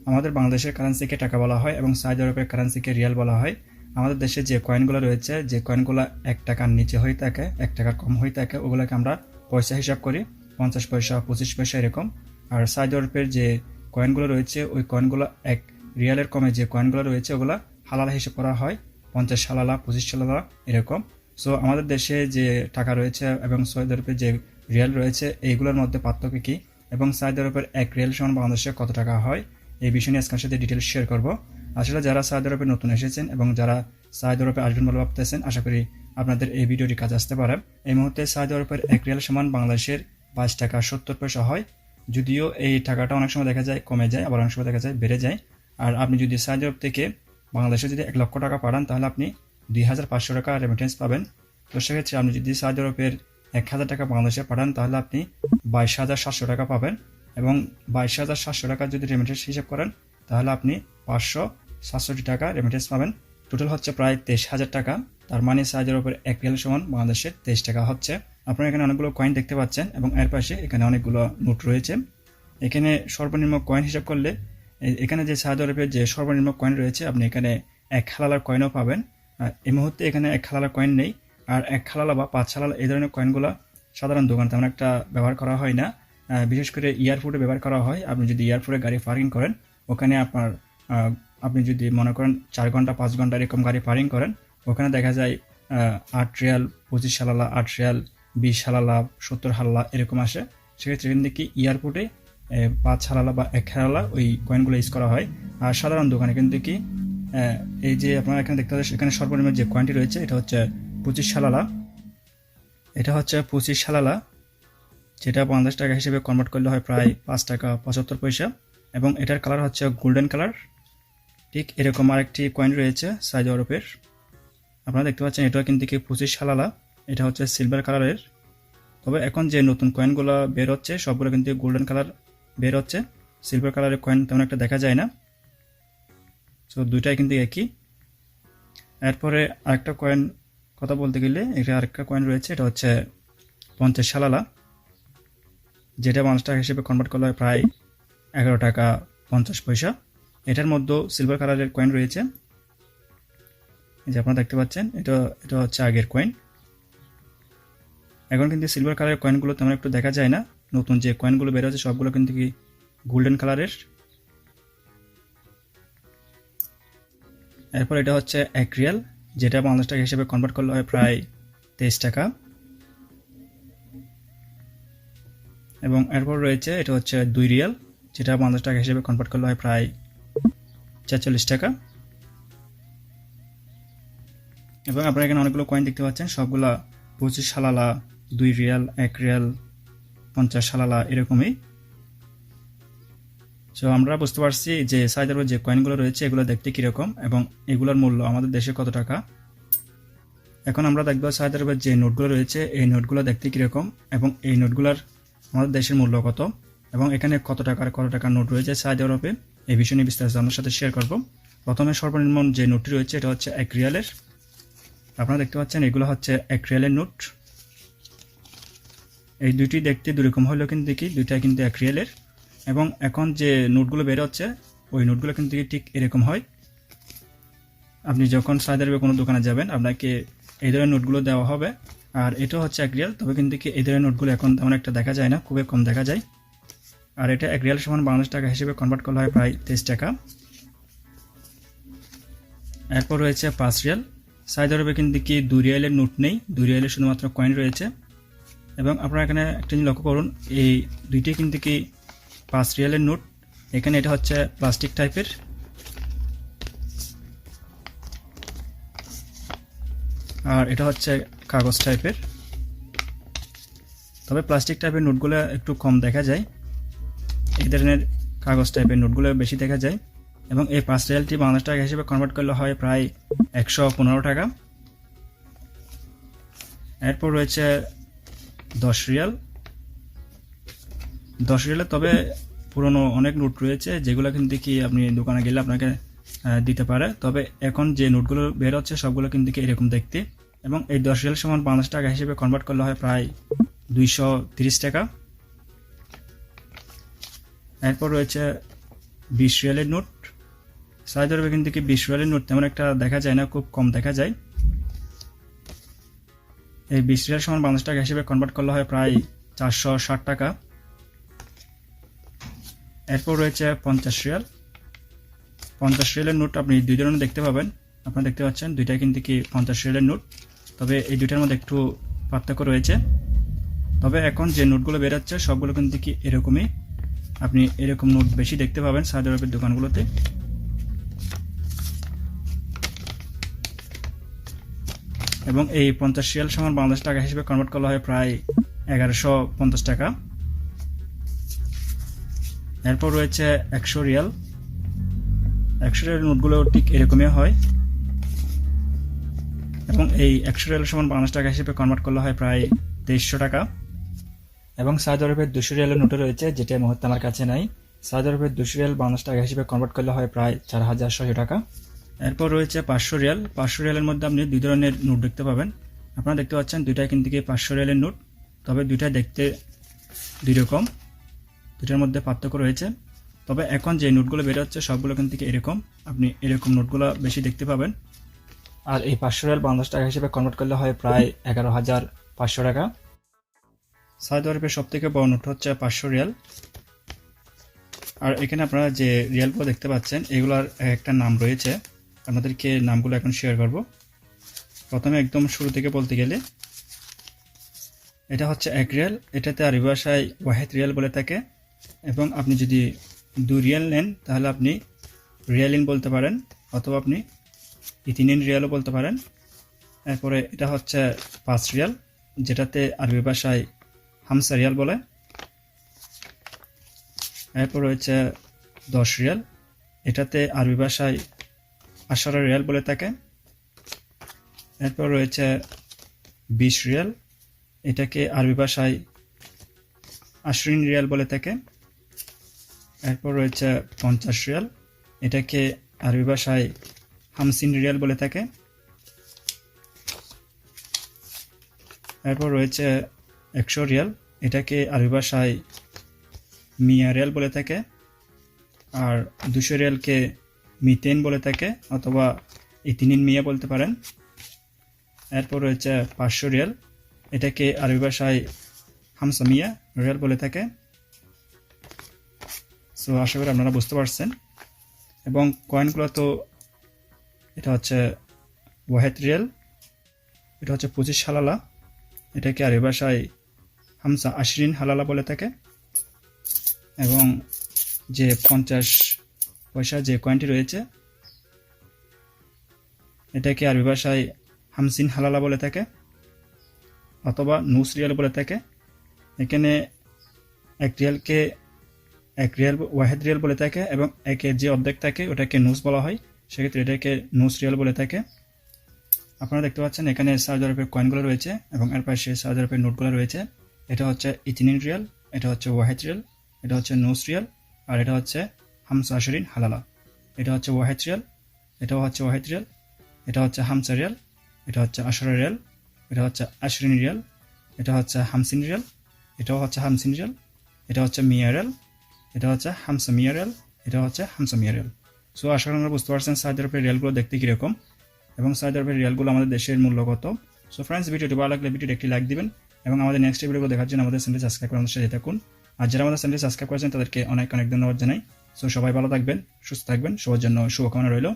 আমাদের বাংলাদেশের কারেন্সিকে টাকা বলা হয় এবং সৌদি আরবের কারেন্সিকে রিয়াল বলা হয়। আমাদের দেশে যে কয়েনগুলো রয়েছে, যে কয়েনগুলো 1 টাকার নিচে হয়ে থাকে, 1 টাকার কম হয়ে থাকে, ওগুলোকে আমরা পয়সা হিসাব করি, 50 পয়সা, 25 পয়সা এরকম। আর সৌদি আরবের যে কয়েনগুলো রয়েছে, ওই কয়েনগুলো 1 রিয়ালের কমে যে কয়েনগুলো রয়েছে, ওগুলো হালালা হিসাব করা হয়, 50 হালালা, 25 হালালা এরকম। সো আমাদের দেশে যে টাকা রয়েছে এবং সৌদি আরবের যে রিয়াল রয়েছে, এইগুলোর মধ্যে পার্থক্য কী এবং সৌদি আরবের 1 রিয়াল সমান বাংলাদেশে কত টাকা হয়, এই বিষয় নিয়ে আজকের সাথে ডিটেলস শেয়ার করব। আসলে যারা সৌদি আরবে নতুন এসেছেন এবং যারা সৌদি আরবে আসবেন বলে ভাবতেছেন, আশা করি আপনাদের এই ভিডিওটি কাজে আসতে পারে। এই মুহূর্তে সৌদি আরবের 1 রিয়াল সমান বাংলাদেশের 22 টাকা 70 পয়সা হয়। যদিও এই টাকাটা অনেক সময় দেখা যায় কমে যায়, আবার অনেক সময় দেখা যায় বেড়ে যায়। আর আপনি যদি সৌদি আরব থেকে বাংলাদেশে যদি 1 লক্ষ টাকা পাঠান, তাহলে আপনি 2500 টাকা রেমিটেন্স পাবেন। তো সেক্ষেত্রে আপনি যদি সৌদি আরবের 1000 টাকা বাংলাদেশে পাঠান, তাহলে আপনি 22,700 টাকা পাবেন এবং 22,700 টাকা যদি রেমিটেন্স হিসাব করেন, তাহলে আপনি 567 টাকা রেমিটেন্স পাবেন। টোটাল হচ্ছে প্রায় 23,000 টাকা। তার মানে সৌদি আরবের 1 রিয়াল সমান বাংলাদেশের 23 টাকা হচ্ছে। আপনারা এখানে অনেকগুলো কয়েন দেখতে পাচ্ছেন এবং এর পাশে এখানে অনেকগুলো নোট রয়েছে। এখানে সর্বনিম্ন কয়েন হিসাব করলে এখানে যে সৌদি আরবের যে সর্বনিম্ন কয়েন রয়েছে, আপনি এখানে 1 হালালার কয়েনও পাবেন। এই মুহূর্তে এখানে 1 হালালার কয়েন নেই। আর 1 হালালা বা 5 হালালা এই ধরনের কয়েনগুলো সাধারণ দোকান তেমন একটা ব্যবহার করা হয় না, বিশেষ করে এয়ারপোর্টে ব্যবহার করা হয়। আপনি যদি এয়ারপোর্টে গাড়ি পার্কিং করেন, ওখানে আপনি যদি মনে করেন 4 ঘন্টা 5 ঘন্টা এরকম গাড়ি পার্কিং করেন, ওখানে দেখা যায় 8 Real, 25 halala, 8 Real, 20 halala, 70 halala এরকম আসে। সেক্ষেত্রে কিন্তু কি এয়ারপোর্টে 5 হালালা বা 1 হালালা ওই কয়েনগুলো ইউজ করা হয়। আর সাধারণ দোকানে কিন্তু কি এই যে আপনারা এখানে দেখতে পাচ্ছেন, এখানে সর্বনিম্ন যে কয়েনটি রয়েছে, এটা হচ্ছে 25 হালালা। এটা হচ্ছে 25 হালালা, যেটা 50 টাকা হিসেবে কনভার্ট করলে হয় প্রায় 5 টাকা 75 পয়সা এবং এটার কালার হচ্ছে গোল্ডেন কালার। ঠিক এরকম আরেকটি কয়েন রয়েছে সৌদি আরবের, আপনারা দেখতে পাচ্ছেন, এটা কিন্তু কি 25 হালালা, এটা হচ্ছে সিলভার কালারের। তবে এখন যে নতুন কয়েনগুলো বের হচ্ছে, সবগুলো কিন্তু গোল্ডেন কালার বের হচ্ছে, সিলভার কালারের কয়েন তেমন একটা দেখা যায় না। সো দুইটাই কিন্তু একই। এরপরে আরেকটা কয়েন কথা বলতে গেলে, এটা আরেকটা কয়েন রয়েছে, এটা হচ্ছে 50 হালালা, যেটা 50 টাকা হিসেবে কনভার্ট করলে হয় প্রায় 11 টাকা 50 পয়সা। এটার মধ্যেও সিলভার কালারের কয়েন রয়েছে, এই যে আপনারা দেখতে পাচ্ছেন, এটা হচ্ছে আগের কয়েন। এখন কিন্তু সিলভার কালারের কয়েনগুলো তেমন একটু দেখা যায় না। নতুন যে কয়েনগুলো বের হচ্ছে সবগুলো কিন্তু কি গোল্ডেন কালারের। এরপর এটা হচ্ছে 1 রিয়াল, যেটা 50 টাকা হিসেবে কনভার্ট করলে হয় প্রায় 23 টাকা। এবং এরপর রয়েছে এটা হচ্ছে 2 রিয়াল, যেটা 50 টাকা হিসেবে কনভার্ট করলে হয় প্রায় 46 টাকা। এবং আপনারা এখানে অনেকগুলো কয়েন দেখতে পাচ্ছেন, সবগুলা 25 হালালা, 2 রিয়াল, 1 রিয়াল, 50 হালালা এরকমই। সো আমরা বুঝতে পারছি যে সৌদি আরবের যে কয়েনগুলো রয়েছে, এগুলো দেখতে কীরকম এবং এগুলোর মূল্য আমাদের দেশে কত টাকা। এখন আমরা দেখবো সৌদি আরবের যে নোটগুলো রয়েছে, এই নোটগুলো দেখতে কীরকম এবং এই নোটগুলোর আমাদের দেশের মূল্য কত এবং এখানে কত টাকার নোট রয়েছে সৌদি আরবে, এই বিষয় নিয়ে বিস্তারিত আপনার সাথে শেয়ার করব। প্রথমে সর্বনিম্ন যে নোটটি রয়েছে, এটা হচ্ছে 1 রিয়ালের। আপনারা দেখতে পাচ্ছেন, এগুলো হচ্ছে 1 রিয়ালের নোট। এই দুইটি দেখতে দুরকম হলেও কিন্তু দেখি দুইটাই কিন্তু 1 রিয়ালের। এবং এখন যে নোটগুলো বের হচ্ছে, ওই নোটগুলো কিন্তু ঠিক এরকম হয়। আপনি যখন সৌদি আরবে কোনো দোকানে যাবেন, আপনাকে এই ধরনের নোটগুলো দেওয়া হবে। আর এটা হচ্ছে 1 রিয়াল, তবে কিন্তু কি এই ধরনের নোটগুলো এখন তেমন একটা দেখা যায় না, খুবই কম দেখা যায়। আর এটা 1 রিয়াল সমান বাংলাদেশ টাকা হিসেবে কনভার্ট করা হয় প্রায় 23 টাকা। এরপর রয়েছে 5 রিয়াল। সৌদি আরবে কিন্তু কি 2 রিয়ালের নোট নেই, 2 রিয়ালের শুধুমাত্র কয়েন রয়েছে। এবং আপনারা এখানে একটা জিনিস লক্ষ্য করুন, এই দুইটি কিন্তু কি 5 রিয়ালের নোট। এখানে এটা হচ্ছে প্লাস্টিক টাইপের, আর এটা হচ্ছে কাগজ টাইপের। তবে প্লাস্টিক টাইপের নোটগুলো একটু কম দেখা যায়, এই ধরনের কাগজ টাইপের নোটগুলো বেশি দেখা যায়। এবং এই 5 রিয়ালটি বাংলাদেশ টাকা হিসেবে কনভার্ট করলে হয় প্রায় 115 টাকা। এরপর রয়েছে 10 রিয়াল। 10 রিয়ালে তবে পুরনো অনেক নোট রয়েছে, যেগুলো কিন্তু কি আপনি দোকানে গেলে আপনাকে দিতে পারে। তবে এখন যে নোটগুলো বের হচ্ছে সবগুলো কিন্তু কি এরকম দেখতে। এবং এই 10 রিয়াল সমান বাংলাদেশ টাকা হিসেবে কনভার্ট করলে হয় প্রায় 230 টাকা। এরপর রয়েছে 20 রিয়ালের নোট। সৌদি আরবে কিন্তু কি 20 রিয়ালের নোট তেমন একটা দেখা যায় না, খুব কম দেখা যায়। এই 20 রিয়াল সমান বাংলাদেশ টাকা হিসেবে কনভার্ট করলে হয় প্রায় 460 টাকা। এরপর রয়েছে 50 রিয়াল। 50 রিয়ালের নোট আপনি দুই ধরনের দেখতে পাবেন। আপনারা দেখতে পাচ্ছেন দুইটাই কিন্তু কি 50 রিয়ালের নোট, তবে এই দুইটার মধ্যে একটু পার্থক্য রয়েছে। তবে এখন যে নোটগুলো বেরোচ্ছে সবগুলো কিন্তু কি এরকমই, আপনি এরকম নোট বেশি দেখতে পাবেন সৌদি আরবের দোকানগুলোতে। এবং এই 50 রিয়াল সমান বাংলাদেশ টাকা হিসেবে কনভার্ট করা হয় প্রায় 1150 টাকা। এরপর রয়েছে 100 রিয়াল। 100 রিয়াল নোটগুলো ঠিক এরকমই হয় এবং এই 100 রিয়াল সমান বাংলাদেশ টাকা হিসেবে কনভার্ট করা হয় প্রায় 2300 টাকা। এবং সৌদি আরবের 200 রিয়ালের নোটও রয়েছে, যেটা এই মুহূর্তে আমার কাছে নাই। সৌদি আরবের 200 রিয়াল বাংলাদেশ টাকা হিসেবে কনভার্ট করলে হয় প্রায় 4600 টাকা। এরপর রয়েছে 500 রিয়াল। 500 রিয়ালের মধ্যে আপনি দুই ধরনের নোট দেখতে পাবেন। আপনারা দেখতে পাচ্ছেন দুইটাই কিন্তু কি 500 রিয়ালের নোট, তবে দুইটা দেখতে দুই রকম, দুটার মধ্যে পার্থক্য রয়েছে। তবে এখন যে নোটগুলো বের হচ্ছে সবগুলো কিন্তু কি এরকম, আপনি এরকম নোটগুলো বেশি দেখতে পাবেন। আর এই 500 রিয়াল বাংলাদেশ টাকা হিসেবে কনভার্ট করলে হয় প্রায় 11,500 টাকা। সৌদি আরবের সব থেকে বড় নোট হচ্ছে 500 রিয়াল। আর এখানে আপনারা যে রিয়ালগুলো দেখতে পাচ্ছেন এগুলোর একটা নাম রয়েছে, আপনাদেরকে নামগুলো এখন শেয়ার করব। প্রথমে একদম শুরু থেকে বলতে গেলে এটা হচ্ছে 1 রিয়াল, এটাতে আরবি ভাষায় ওয়াহেদ রিয়াল বলে থাকে। এবং আপনি যদি 2 রিয়াল নেন তাহলে আপনি রিয়ালিন বলতে পারেন, অথবা আপনি ইতিনিন রিয়ালও বলতে পারেন। এরপরে এটা হচ্ছে 5 রিয়াল, যেটাতে আরবি ভাষায় হামসা রিয়াল বলে। এরপর রয়েছে 10 রিয়াল, এটাতে আরবি ভাষায় আশারা রিয়াল বলে থাকে। এরপর রয়েছে 20 রিয়াল, এটাকে আরবি ভাষায় আশরিন রিয়াল বলে থাকে। এরপর রয়েছে 50 রিয়াল, এটাকে আরবি ভাষায় হামসিন রিয়াল বলে থাকে। এরপর রয়েছে 100 রিয়াল, এটাকে আরবি ভাষায় মিয়া রিয়াল বলে থাকে। আর 200 রিয়ালকে মিতেন বলে থাকে, অথবা ইতিনিন মিয়া বলতে পারেন। এরপর রয়েছে 500 রিয়াল, এটাকে আরবি ভাষায় হামসা মিয়া রিয়াল বলে থাকে। সো আশা করি আপনারা বুঝতে পারছেন। এবং কয়েনগুলো তো এটা হচ্ছে ওয়াহেদ রিয়াল, এটা হচ্ছে 25 হালালা, এটাকে আরবি ভাষায় হামসা আশরিন হালালা বলে থাকে। এবং যে 50 পয়সা যে কয়েনটি রয়েছে এটাকে আরবি ভাষায় হামসিন হালালা বলে থাকে, অথবা নুস রিয়াল বলে থাকে। এখানে 1 রিয়ালকে 1 রিয়াল ওয়াহেদ রিয়াল বলে থাকে, এবং একের যে অর্ধেক থাকে ওটাকে নুস বলা হয়, সেক্ষেত্রে এটাকে নুস রিয়াল বলে থাকে। আপনারা দেখতে পাচ্ছেন এখানে সৌদি আরবের কয়েনগুলো রয়েছে এবং এর পাশে সৌদি আরবের নোটগুলো রয়েছে। এটা হচ্ছে ইতিনিন রিয়াল, এটা হচ্ছে ওয়াহেদ রিয়াল, এটা হচ্ছে নুস রিয়াল, আর এটা হচ্ছে হামসা আশরিন হালালা। এটা হচ্ছে ওয়াহেদ রিয়াল, এটাও হচ্ছে ওয়াহেদ রিয়াল, এটা হচ্ছে হামসা রিয়াল, এটা হচ্ছে আশরা রিয়াল, এটা হচ্ছে আশরিন রিয়াল, এটা হচ্ছে হামসিন রিয়াল, এটাও হচ্ছে হামসিন রিয়াল, এটা হচ্ছে মিয়া রিয়াল, এটা হচ্ছে হামসা মিয়া রিয়াল, এটা হচ্ছে হামসা মিয়া রিয়াল। সো আশা করি আমরা বুঝতে পারছেন সৌদি আরবের রিয়ালগুলো দেখতে কীরকম এবং সৌদি আরবের রিয়ালগুলো আমাদের দেশের মূল্য কত। সো ফ্রেন্ডস, ভিডিওটি ভালো লাগলে ভিডিওটি একটি লাইক দিবেন এবং আমাদের নেক্সট ভিডিওগুলো দেখার জন্য আমাদের চ্যানেলটি সাবস্ক্রাইব করে আমাদের সাথে থাকুন। আর যারা আমাদের চ্যানেলটি সাবস্ক্রাইব করেছেন তাদেরকে অনেক অনেক ধন্যবাদ জানাই। সো সবাই ভালো থাকবেন, সুস্থ থাকবেন, সবার জন্য শুভকামনা রইল।